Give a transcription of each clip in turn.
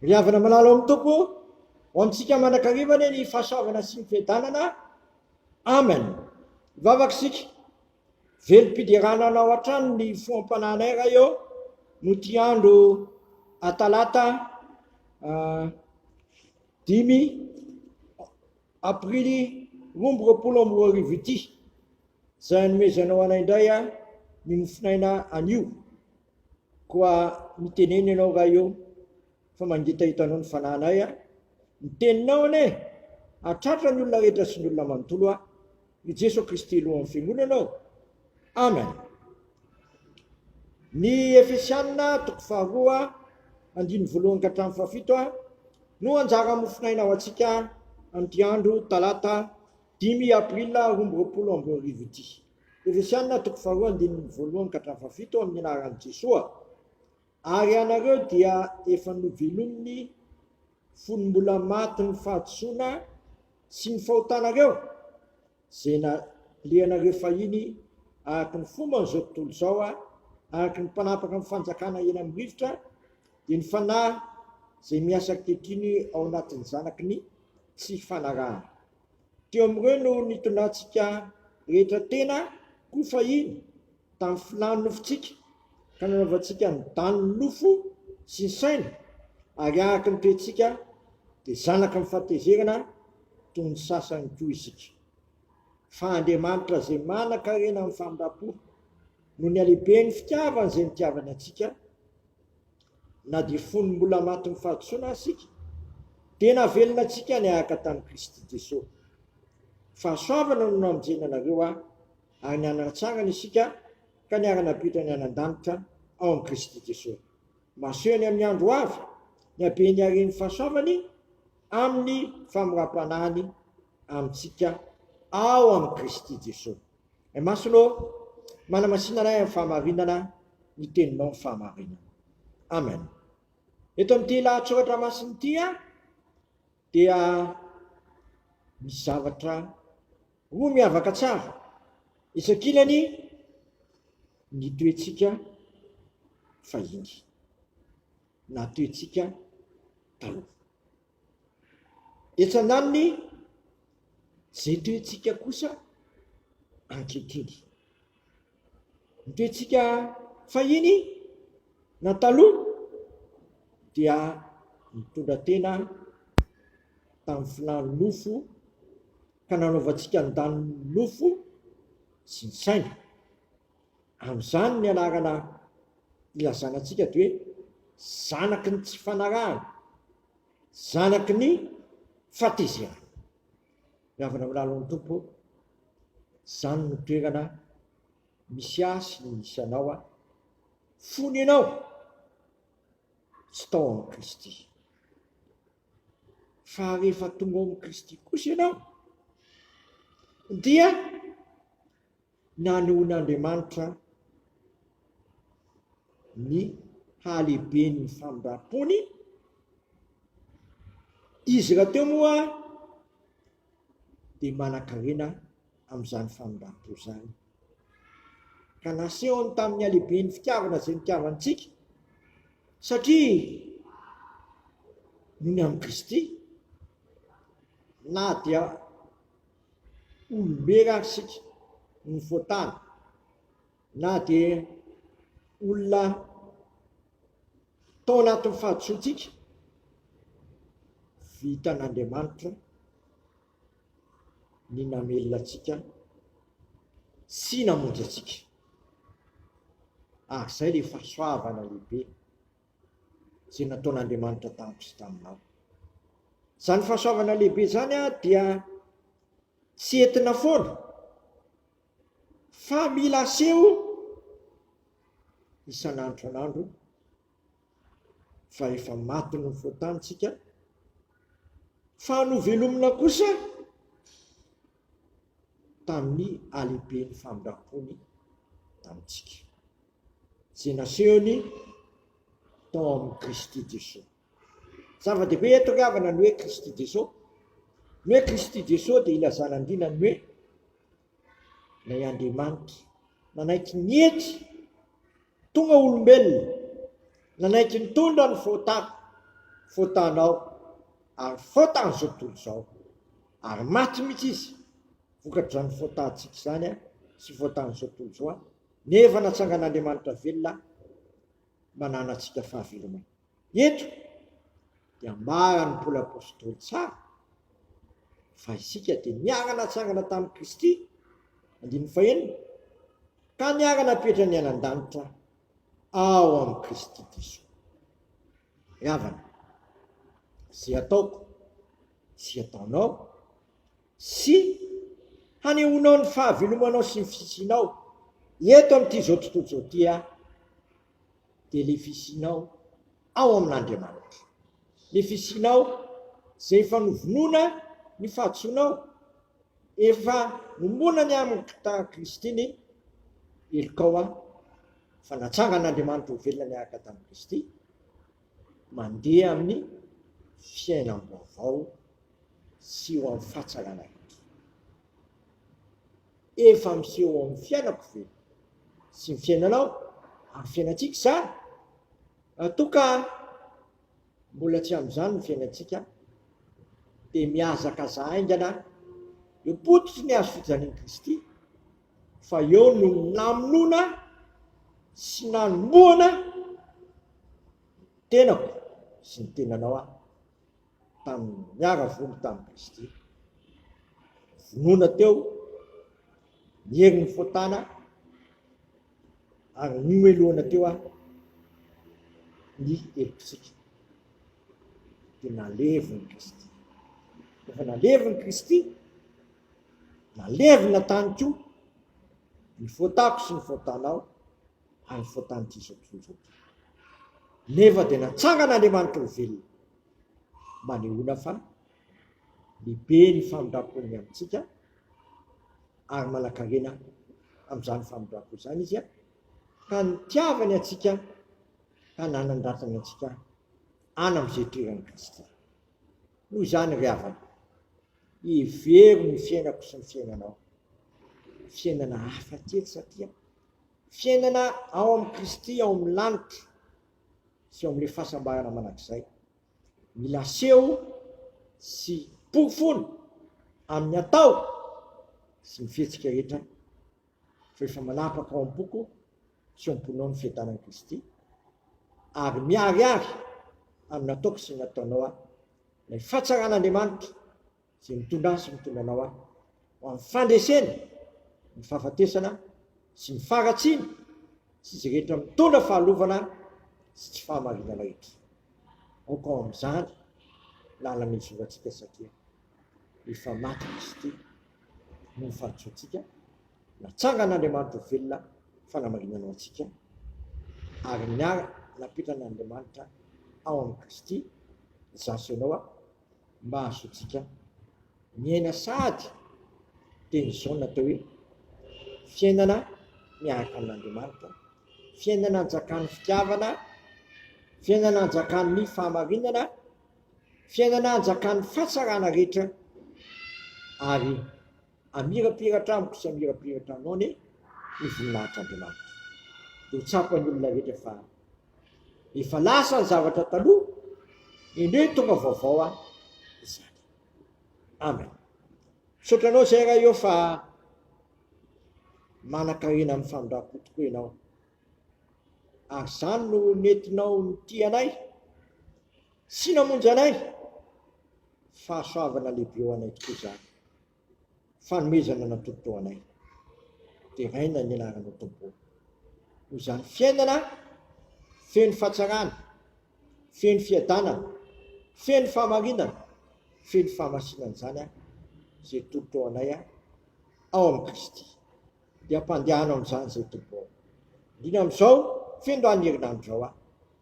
Ry havana malalo amin'ny tompo ho amintsika manankarivana ny fahasoavana sy ny fiadanana. Amen. Ivavaka sika velom-pidirana anao hatrany ny foam-pananay raha eo no ty andro talata 5 aprily 2024 ity. Zay nomezanao anay indray ny nofinaina anio koa miteneny ianao raha eo fa mangitahitanao ny fananay miteninao ane atratra ny olona rehetra sy ny olona manontolo i Jesu Kristy lohan'ny fiangonanao. Amen. Ny Efesianina 2:1-7 no anjara mofinaina ho antsika amin'ity andro talata 5 aprila 2024 ity. Efesianina 2:1-7 amin'ny anaran'i Jesua. Ary anareo dia efa novelomin'ny fonombola maty ny fahadisoana sy ny fahotanareo zay nalehanareo fahiny araka ny fomba n'izao tontolo izao araka ny mpanapaka amin'ny fanjakana eny amin'ny rivotra dia ny fanahy zay miasa kehitriny ao anatin'ny zanaky ny tsy fanarahana. Teo amin'ireo no nitondratsika rehetra tena koa fahiny tamin'ny filany nofontsika ka nanaovantsika ny daniny nofo sy ny saina ary araka ny toetsika dia zanaka amin'ny fahatezerana toy ny sasany koa isika. Fa Andriamanitra zay manan-karena amin'ny famindram-po no ny alehibe ny fitiavany zay nitiavany antsika na dia fonombola maty ny fahadisoana asika dia navelona antsika ny araka tamin'i Kristy Jesosy. Fahasoavana no namonjena anareo ary ny anatsarana isika ka niara-napitra ny anan-danitra ao amin'ny Kristy Jesosy. Maseho ny amin'ny andro avy ny habe ny hareny fahasoavany amin'ny famoram-panahiny amintsika ao amin'ny Kristy Jesosy. Masonao manamasinanay amin'ny fahamarinana ny teninao ny fahamarinana. Amen. Eto amin'ity lahatsoratra masiny ity dia misy zavatra roa miavaka tsara. Isankilany ny toetsika fahiny na toetsika taloha. Etsandaniny zay toetsika kosa ankehitriny. Ny toetsika fahiny na taloha dia mitondra tena tamin'ny filany nofo ka nanaovantsika ny daniny nofo sy ny saina. Amin'izany ny anarana ilazanantsika dia hoe zanaky ny tsy fanarahana, zanaky ny fahatezerana. Miavana amin'ny lalan'ny tompo, zany no toerana misy asy ny misy anao fony ianao tsy tao amin'ny Kristy. Fa rehefa tonga ao amin'ny Kristy kosa ianao dia nanehoan'Andriamanitra ny halehibe ny famindram-pony. Izy raha teo moa dia manan-karena amin'izany famindram-po zany ka nasehony tamin'ny halehibe ny fitiavana zay nitiavantsika satria nohony amin'ny Kristy na dia olombe raha sika ny voatany na dia olona tao anatin'ny fahadisoantsika vitan'Andriamanitra ny namelona atsika sy namonjy atsika. Zay le fahasoavana lehibe zay nataon'Andriamanitra tamiko sy taminao. Zany fahasoavana lehibe zany dia tsy entina foana fa mila aseho isan'andro an'andro fa efa maty ny voatanitsika fa novelomina kosa tamin'ny alehibe ny famindram-pony tamintsika zay nasehony tao amin'ny Kristy Jesosy. Zava-dehibe eto ravana ny hoe Kristy Jesosy. Ny hoe Kristy Jesosy dia ilazana andrinany hoe nay Andriamanitra nanaiky niety tonga olombelona nanaiky nitondra ny voatany fotanao ary fotan'izao tontolo zao ary maty mihitsy izy vokatra zany fotantsika zany sy fotan'izao tontolo zao nefa natsangan'Andriamanitra velona mananantsika fahavelomana. Eto dia mara ny Paoly apôstôly tsara fa isika dia niarana tsangana tamin'i Kristy 9 ka niarana petra ny anan-danitra ao amin'ny Kristy Jesoa. Ravana sy ataoko sy ataonao sy hanehoanao ny fahavelomanao sy ny fisianao eto amin'ity zao tontolo zao ty dia le fisianao ao amin'Andriamanitra, le fisianao zay efa novonoina ny fahatsoanao, efa nomonany amin'ny Kristy ny elokao fa natsangan'Andriamanitra ho velona niaraka tamin'i Kristy mandeha amin'ny fiainam-baovao sy ho amin'ny fahatsarana rehetra. Efa miseho amin'ny fiainako ve sy ny fiainanao amin'ny fiainantsika zany toka mbola tsy amin'izany ny fiainantsika dia miazaka aingana eo pototry ny azo fijalian'i Kristy fa eo no namonoana sy nanomboana tenako sy ny tenanao tamin'ny miara-vono tamin'i Kristy. Vonoana teo ny herin'ny fotana ary nomelohana teo ny helotsika dia naleviny Kristy. Efa naleviny Kristy, nalevina tany koa ny fotako sy ny fotanao ary ny fotan'ity zao tontolo zao. Nefa dia natsangan'Andriamanitra ho velona manehoana fa lehibe ny famindram-pony amintsika ary manan-karena amin'izany famindram-po zany izy ka nitiavany atsika ka nanandratany atsika any amin'izay toeran'i Kristy. Noho izany ry havana, hevery ny fiainako sy ny fiainanao, fiainana hafa kely satria fiainana ao amin'i Kristy ao amin'ny lanitra sy ao amin'ilay fahasambarana manak'izay mila seho sy porofony amin'ny atao sy ny fihetsika rehetra fa efa manapaka ao amin'ny boko sy ao am-ponao ny fiadanan'i Kristy ary miariary amin'ny ataoko sy ny ataonao ny fahatsaran'Andriamanitra sy mitondra sy mitondranao ho amin'ny fandresena, ny fahafatesana sy ny faharatsiana sy izay rehetra mitondra fahalovana sy tsy fahamarinana rehetra. Aoka ao amin'izany lalana izorantsika satria efa maty Kristy no fahatsoantsika, natsangan'Andriamanitra ho velona fanamarinana antsika ary napetran'Andriamanitra ao amin'ny Kristy zasanao mba hahazoantsika miaina sady teny izao natao hoe fiainana miaraka amin'Andriamanitra, fiainana hanjakan'ny fitiavana, fiainana hanjakan'ny fahamarinana, fiainana hanjakan'ny fahatsarana rehetra ary amirapiratra amiko sy amirapiratra aminao ny voninahitr'Andriamanitra. Dia ho tsapany olona rehetra fa efa lasa ny zavatra taloha indray tonga vaovao izany. Amen. Sotranao zay raha eo fa manan-karena amin'ny famindram-po tokoa ianao ary izany no nentinao nity anay sy namonjy anay fahasoavana lehibe ho anay tokoa izany, fanomezana natoto anay dia raina ny anaranao tompo. Noho izany fiainana feno fahatsarana, feno fiadanana, feno fahamarinana, feno fahamasinana zany zay toto anay ao amin'ny Kristy dia ampandehanao amin'izany zay tompo. Indrindra amin'izao fendohan'ny herinandro zao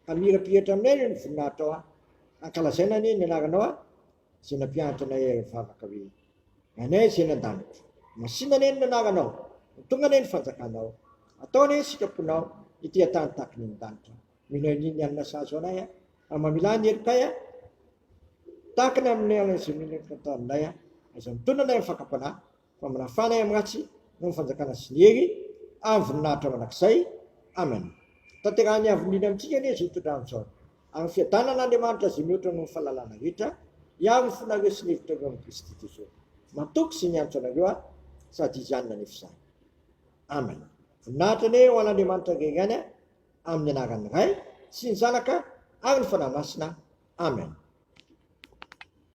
ka mirapiratra aminay ny voninahitra ao ankalazaina anie ny anaranao zay nampianatra anay vavaka hoe anay zay nan-danitra masinana eny ny anaranao, tonga ane ny fanjakanao, ataony eny sikaponao ity atany tahaka ny an-danitra. Mino ny anina sazo anay ary mamilany ny helokay tahaka ny amin'ny an'izay minaka atao aminay izay mitondra anay amin'ny fakapanahy fa manafanay amin'ny ratsy no ny fanjakana sy ny hery amin'ny voninahitra manak'izay. Amen. Tanterahany avin'iny amintsika anie zay todrano zao Ang fiadanan'Andriamanitra izay mihoatra noho ny fahalalana rehetra hiavy nareo sy nihevitra avy amin'ny Kristy Jesosy. Matoky sy niantso anareo sady izy ihany nefa izany. Amen. Voninahitra ne ho an'Andriamanitra rerany amin'ny anaran'ny Ray sy ny Zanaka ary ny Fanahy Masina. Amen.